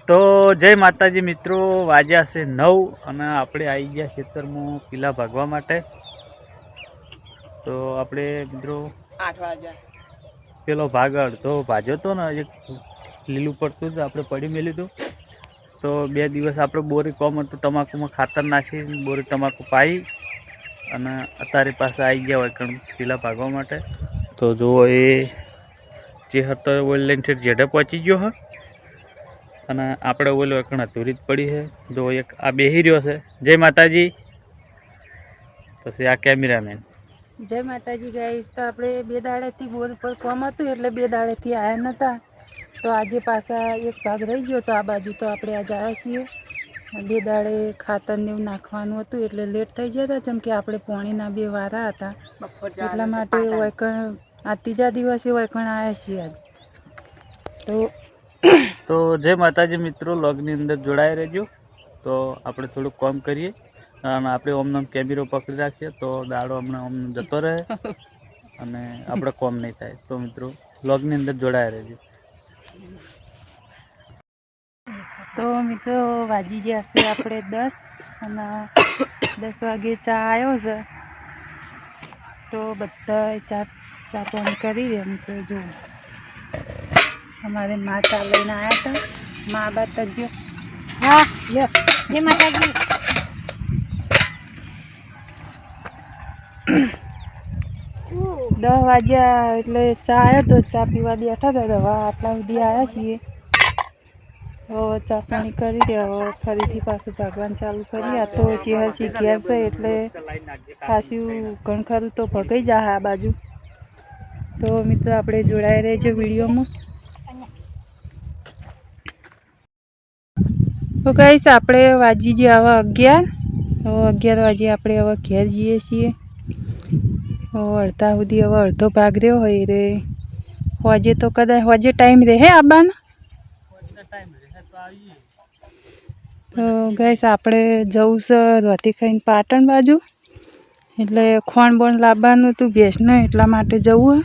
તો જય માતાજી મિત્રો, વાગ્યા છે 9 અને આપણે આવી ગયા ખેતરમાં પીલા ભાગવા માટે. તો આપણે મિત્રો 8 વાગ્યા પેલો ભાગ અડધો ભાજ્યો હતો ને, એક લીલું પડતું જ આપણે પડી મેલ્યું હતું. તો 2 દિવસ આપણે બોરી કોમ હતું, તમાકુમાં ખાતર નાખી બોરી તમાકુ પાઈ અને અત્યારે પાસે આવી ગયા હોય કારણ પીલા ભાગવા માટે. તો જુઓ એ જે હતો ઓઇલ લાઈન થી જેડે પહોંચી ગયો હોય અને આપણે ઓલો એકણ અધૂરી જ પડી છે. જો એક આ બેહી રહ્યો છે. જય માતાજી. પછી આ કેમેરામેન. જય માતાજી ગાઈસ. તો આપણે 2 દાડેથી બોર પર કોમ હતું એટલે 2 દાડેથી આવ્યા નહોતા. તો આજે પાછા એક ભાગ રહી ગયો તો આ બાજુ તો આપણે આજે આવ્યા છીએ. 2 દાડે ખાતર ને એવું નાખવાનું હતું એટલે લેટ થઈ ગયા હતા, જેમ કે આપણે પોણીના 2 વારા હતા એટલા માટે વૈકણ આ 3જા દિવસે વૈકણ આવ્યા છીએ આજ. તો જય માતાજી મિત્રો, લોગની અંદર જોડાઈ રહેજો. તો આપણે થોડુંક કામ કરીએ અને આપણે ઓમનો કેમેરો પકડી રાખીએ તો દાડો હમણાં ઓમ જતો રહે અને આપણે કોમ નહીં થાય. તો મિત્રો લોગની અંદર જોડાઈ રહેજો. તો મિત્રો વાજી ગયા છે આપણે 10 અને 10 વાગે ચા આવ્યો છે. તો બધા ચા પાણી કરી દે. મિત્રો જો हमारे माता लेना आया था, माँ बात तक हाँ ये माताजी 10 વાગ્યા એટલે ચા આવ્યો તો ચા પીવા બેઠા હતા. હવે આટલા સુધી આવ્યા છીએ. હવે ચા પાણી કરી દે. હવે ફરીથી પાછું ભગવાન ચાલુ કરી. આ તો ચેહસી ઘેર છે એટલે પાછું ઘણ ખરું તો ભગાઈ જાય આ બાજુ. તો મિત્રો આપણે જોડાઈ રહેજો વિડીયોમાં. તો ગાઈસ આપણે વાજી જે હવે 11 વાગે આપણે હવે ઘેર જઈએ છીએ. અડધા સુધી હવે અડધો ભાગ રહ્યો હોય રે. હોજે તો કદાચ હોજે ટાઈમ રહે આવવાનો. તો ગાઈસ આપણે જવું છે રોટી ખાઈને પાટણ બાજુ, એટલે ખોણ બોણ લાવવાનું હતું ભેંસને, એટલા માટે જવું.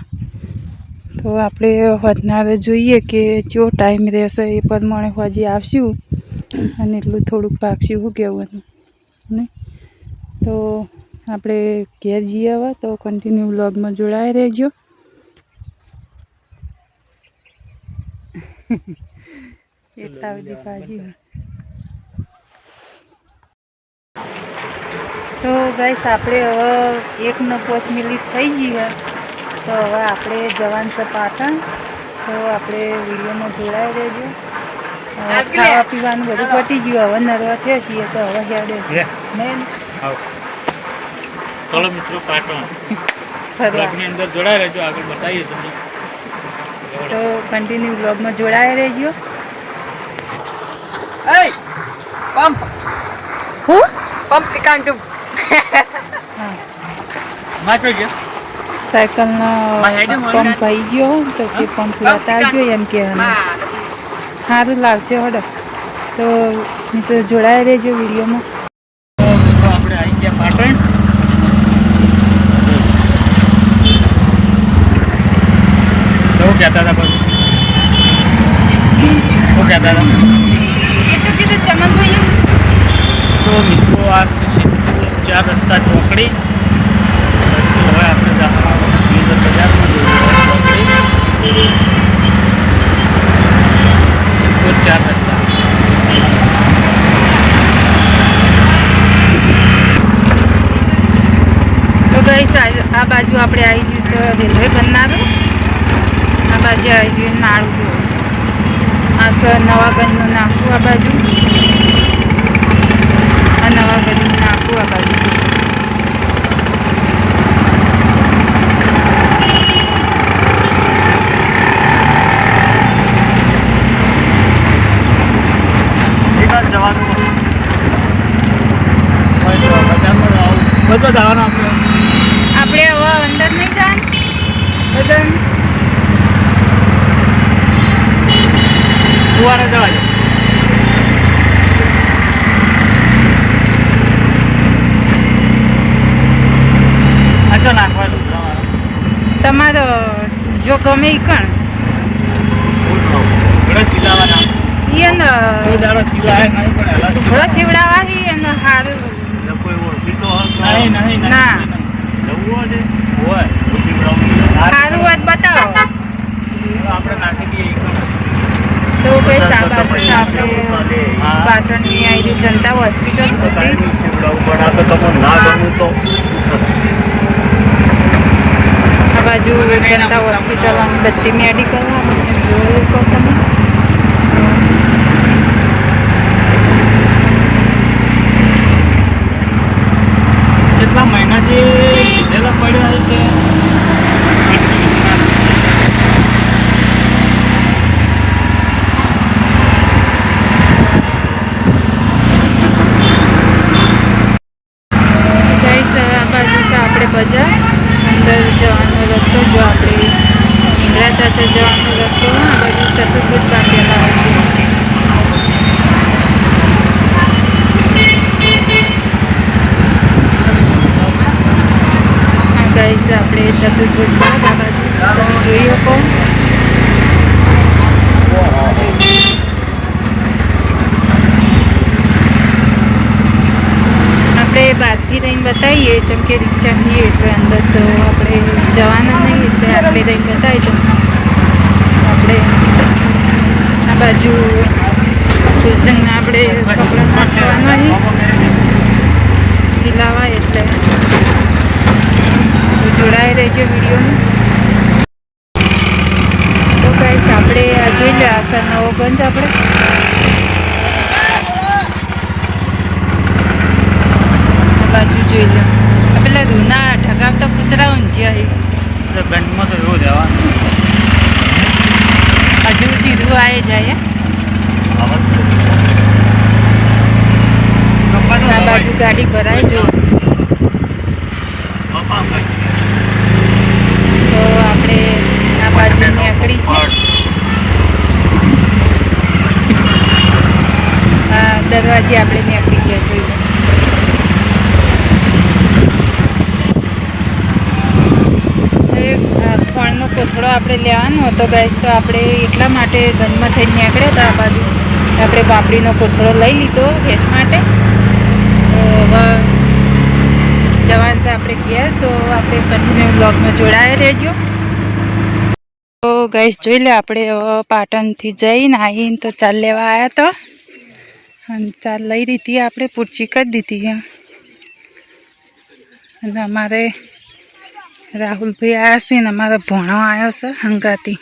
તો આપણે હોજનારે જોઈએ કે જો ટાઈમ રહેશે એ પ્રમાણે હોજી આવશું અને એટલું થોડુંક ભાગશું. શું કહેવાનું ને? તો આપણે ઘેર જઈએ હવે. તો કન્ટિન્યુ વ્લોગમાં જોડાઈ રહેજો. એટલા બધી ભાજી. તો ગાઈસ આપણે હવે 1:05 મિનિટ થઈ ગઈ. તો હવે આપણે જવાનું છે પાટણ. તો આપણે વિડીયોમાં જોડાઈ રહેજો. ખાવા પીવાનું બધું પટી ગયું. હવે નરવા થયા છીએ તો હવે હેડે છે નહીં. ચલો મિત્રો પાટણ બ્લોગની અંદર જોડાઈ રહેજો, આગળ બતાવીએ તમને. તો કન્ટિન્યુ બ્લોગમાં જોડાઈ રહેજો. પંપ કાંટું હા માથે ગયા સાયકલનો પંપ આવી ગયો તો તે પંપ લેતા આવજો એમ કે સારું લાગશે. હડો તો મિત્રો જોડાઈ રહેજો વિડીયોમાં. તો આપણે આવી ગયા પાટણ. શું કહેતા હતા પછી? શું કહેતા હતા? કીધું ચમનભાઈ. તો મિત્રો આ સિદ્ધપુર 4 રસ્તા ચોકડી. હવે આપણે બજારમાં ચોકડી સિદ્ધપુર 4 રસ્તા. તો ગાઈસ આ બાજુ આપણે આવી ગયું છે રેલવે ગન્નારું. આ બાજુ આવી ગયું નાળું. આ સર નવાગંજનું નાખું આ બાજુ. આ નવાગંજનું નાખું આ બાજુ. જવાનું બધો જવાનું આપણે હવે અંદર નહીં જવાનું બધા ફુવારા જવા છે. આટલો નાખવાનું તમારો જો ગમે એ કણ ચિલાવાના એને કોઈ દાડો સિલાય નહીં પણ એલા ઘોડો શિવડાવા હી અને હારું એટલે કોઈ ઓળખીતો હશે નહીં ના. જવું હોય શિવડાવું હારું હોય તો બતાવો. આપણે નાખી દઈએ તો કઈ સાબાત આપણે પાટણની આવી જનતા હોસ્પિટલ હતી. શિવડાવું પણ આ તો તમને ના ગમું તો આ બાજુ જનતા હોસ્પિટલ બધી મેડિકલ જોયું કહો તમે. કેટલા મહિના જે લીધેલા પડ્યા છે આપણે બજાર અંદર જવાનો રસ્તો જો આપણે ઇન્દ્રા ચાચા જવાનો રસ્તો આ બાજુ ચતુર્ભુજ બાંધેલા હોય છે. ગાઈસ આપણે ચતુર્ભુજ બાદ આ બાજુ તમે જોઈ શકો. આપણે બહારથી રહીને બતાવીએ જેમ કે રિક્ષા જઈએ એટલે અંદર તો આપણે જવાના નહીં એટલે આપણે રહીને બતાવી તમને. આપણે આ બાજુ ફૂલસંગના આપણે કપડાં નાખવાના સિલાવા એટલે જોડાઈ રહેજો વિડીયોમાં. તો ગાઈસ આપણે આ જોઈ લે આસા નવોગંજ આપણે બાજુ જોઈ લો. પેલા રૂના ઢગામ તો કૂતરા ઊંઝ્યા ગંજમાં તો એવું રહેવાનું હજુ સુધી રૂ આવી જાય. આ બાજુ ગાડી ભરાય જો. તો આપણે આ બાજુ નીકળી છે. હા દરવાજે આપણે નીકળી ગયા જોઈ લો. ફળનો કોથળો આપણે લેવાનો હતો ગાઈસ તો આપણે એટલા માટે ગંજમાં થઈને નીકળ્યા હતા. આ બાજુ આપણે પાપડીનો કોથળો લઈ લીધો ગેસ માટે. તો હવે જવાન છે આપણે ગયા તો આપણે કન્ટિન્યુ બ્લોગમાં જોડાયા રહેજો. તો ગાઈસ જોઈ લે આપણે હવે પાટણથી જઈને આવીને તો ચાલ લેવા આવ્યા હતા અને ચાલ લઈ દીધી આપણે પૂરચી કરી દીધી એમ. અને અમારે રાહુલભાઈ આવ્યા છે ને અમારો ભણો આવ્યો છે હંગાતી.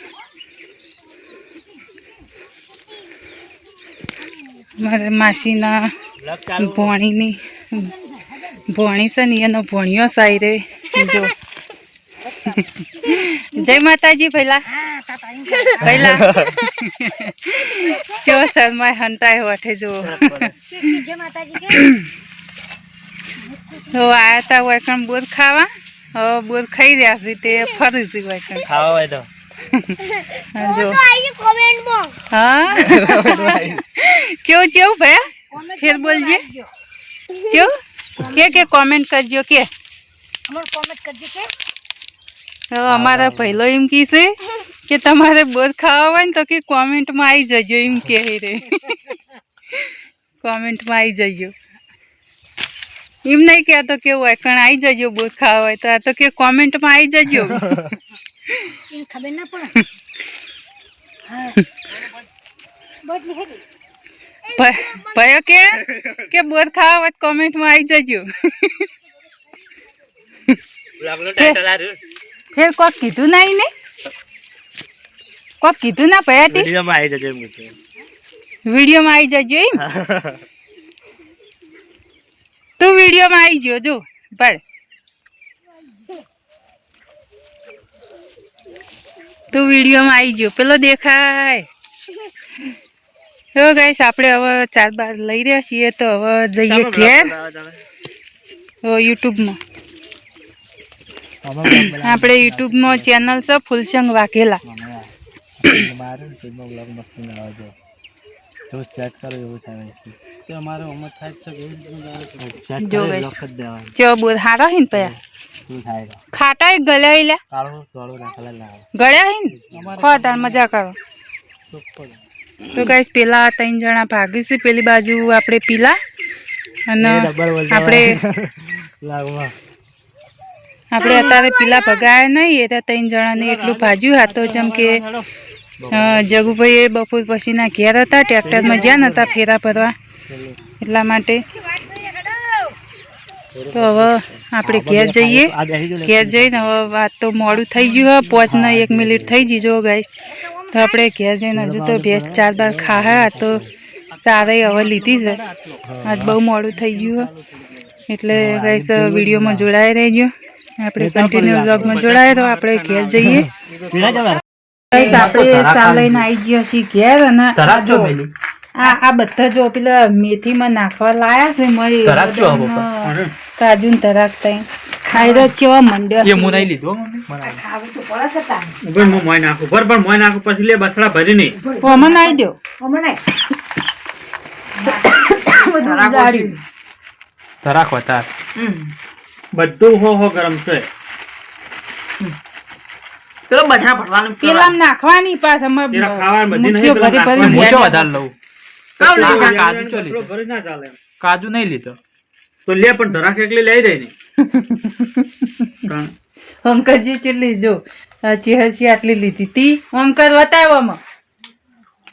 મારે માસીના ભોણીની ભોણી છે ને એનો ભોણિયો સાઈ રે જો. જય માતાજી પહેલા જો શર્મા હંતાય વઠે જો. તો આયા તા વૈકણ બોર ખાવા. હવે બોર ખાઈ રહ્યા છે તે ફરી છે વૈકણ ખાવા હોય તો જો. હા કેવું કેવું ભયા ફેર બોલજે કેવું કે કોમેન્ટ કરજો કે અમારા પહેલો એમ કહેશે કે તમારે બોર ખાવા હોય ને તો કે કોમેન્ટમાં આવી જજો એમ કહે રે. કોમેન્ટમાં આવી જજો એમ નહીં કહેતો કે વૈકણ આવી જજો બોર ખાવા હોય તો આ તો કે કોમેન્ટમાં આવી જજો. ખબર ના પડે ભયો કે બોર ખાવા હોય કોમેન્ટમાં આવી જજો. ફેર કોક કીધું નહીં ને કોક કીધું ના ભયાતી વિડીયોમાં આવી જજો એમ. તું વિડીયોમાં આવી ગયો જો ભળ તું વિડીયોમાં આવી ગયો પેલો દેખાય. હવે ગાઈસ આપણે હવે 4-12 લઈ રહ્યા છીએ તો હવે જઈએ ઘેર. યુટ્યુબમાં આપણે યુટ્યુબમાં ચેનલ છે ફૂલસંગ વાઘેલા. જો ગાઈસ ચો બોર હારા હિન પયા ખાટા ગળ્યા લ્યા ગળ્યા હિન ખો તાર મજા કરો તો ગાઈસ પેલા 3 જણા ભાગી છે પેલી બાજુ આપણે પીલા અને આપણે અત્યારે પીલા ભગાયા નહીં એ 3 જણાને એટલું ભાજ્યું હા તો જેમ કે જગુભાઈ એ બપોર પછીના ઘેર હતા ટ્રેક્ટરમાં જ્યાં નતા ફેરા ભરવા એટલા માટે તો હવે આપણે ઘેર જઈએ ઘેર જઈને હવે વાત તો મોડું થઈ ગયું હોય 5 ને 1 મિનિટ થઈ ગઈ જો ગાઈસ તો આપણે ઘેર જઈને હજુ તો ભેંસ 4 બાર ખાયા તો ચારેય હવે લીધી છે આજ બહુ મોડું થઈ ગયું હોય એટલે ગાઈસ વિડીયોમાં જોડાઈ રહેજો આપણે કન્ટિન્યુ વ્લોગમાં જોડાય તો આપણે ઘેર જઈએ ગાઈસ આપણે ચાલ લઈને આવી ગયા છીએ ઘેર અને આ બધા જો પેલા મેથીમાં નાખવા લાયા છે મય કાજુ ને તરાક તઈ ખાઈરો કેવા મંડ્યો એ મુનાઈ લીધો ખાવું તો પડે છે તાને. ઉપર હું મોય નાખું પર પણ મોય નાખું પછી લે બસડા ભરી નહીં ઓમાં નાઈ દો હમણાં બધું ઉડાડ્યું. તરાક હતા બધું હો ગરમ છે પેલો બધા ભરવાનું પેલામાં નાખવાની પાછ અમે પેલા ખાવાનું બધી મુઠ્ઠીઓ નહીં, પેલા ભરી ભરી નાખવાનું. લઉં કાવ લઈ જા. કાજુ ચો લીધો. ભરી ના ચાલે એમ. કાજુ નહીં લીધો તો લે પણ ધરાક એકલી લઈ જાય ને અંકલજી ચેટલી જો ચેહસી આટલી લીધી તી અંકલ બતાવવામાં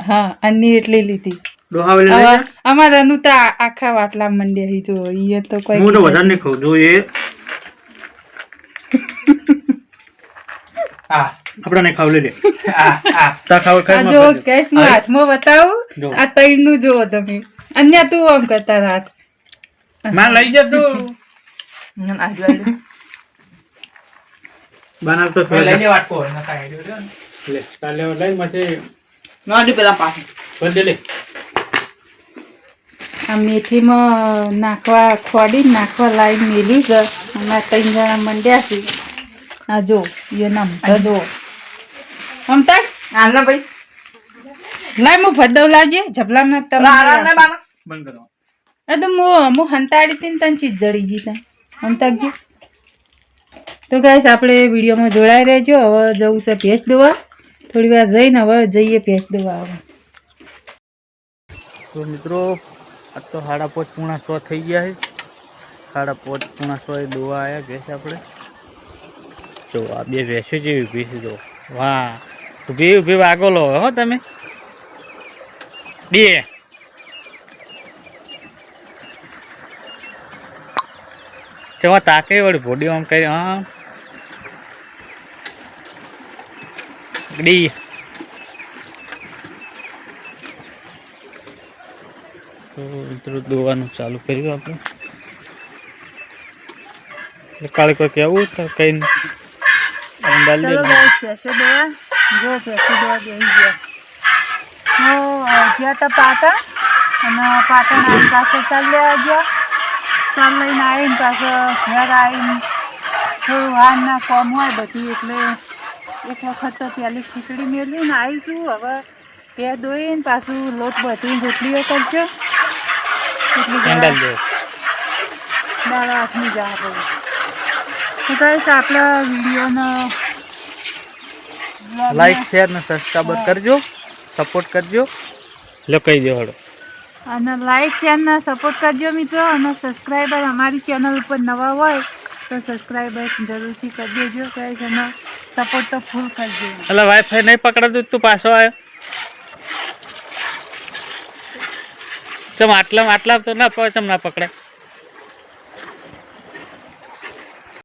હા અન્ની એટલી લીધી ડોહાવે લઈ હવે જાય. અમારા નું તો આખા વાટલા મંડ્યા હી જો ઈ તો કોઈ હું તો વધારે નહીં ખાઉં જો એ આ આપણે ખાવ લે આ આ તા ખાવ આ ખાઈ જો ગેસ માં હાથમાં બતાવું જો. આ તૈણ નું જો તમે અન્ય તું આમ કરતા રાત માં લઈ જતો બનાવ તો લઈ લે વાટકો નકા હેડ્યો રહ્યો ને. લે તાલે લઈ પછી નોડી પેલા પાસે બંધ લે આ મેથીમાં નાખવા ખોડી નાખવા લાઈન મેલી છે અમે 3 જણા મંડ્યા છે આ જો એ નામ જો અમતા આના ભાઈ લાઈ મુ ભદવ લાવજે જબલામાં તમે આરામ ને બાના બંધ કરો એ તો મુ હંતાડી તીન તન ચીજ જડી જી તા અમતાજી તો ગાઈસ આપણે વિડીયોમાં જોડાઈ રહેજો હવે જવું છે ભેંસ દોવા થોડી વાર જઈને હવે જઈએ ભેંસ દોવા હવે તો મિત્રો આ તો 5:30 થઈ ગયા છે 5:30 એ દોવા આવ્યા ભેંસ આપણે જો આ બે ભેંસો જેવી ઊભી છે જો વાહ ઊભી ઊભી વાગો લો હો તમે બે ચવા તાકે વળી ભોડી આમ કરી હા ડી તો મિત્રો દોવાનું ચાલુ કર્યું આપણે કાલે કોઈ કેવું તો કઈ ચલો ગાઈસ ભેંસો દોવા જો ભેંસો દોવા બેસી ગયા જ્યાં તો પાટણ અને પાટણ આવી પાસે ચાલ્યા ગયા ચાલ લઈને આવીને પાછો ઘર આવીને થોડું વારના કોમ હોય બધું એટલે એક વખત તો પહેલી ખીચડી મેળવીને આવીશું હવે તે દોઈને પાછું લોટ બધી રોટલીઓ કરજો એટલી કેન્ડલ દે દાળ હાથની જા તો ગાઈસ આપણા વિડીયોનો લાઈક શેર ને સબસ્ક્રાઇબ કરજો સપોર્ટ કરજો લો કહી દો હળો અને લાઈક ચેનલ સપોર્ટ કરજો મિત્રો અને સબસ્ક્રાઈબર અમારી ચેનલ ઉપર નવા હોય તો સબસ્ક્રાઈબર જરૂરથી કરી દેજો ગાઈસ અને સપોર્ટ તો ફૂલ કરજો એટલે વાઈફાઈ નહીં પકડાતું તું પાછો આવ્યો ચમ આટલા તો ના ચમ ના પકડાય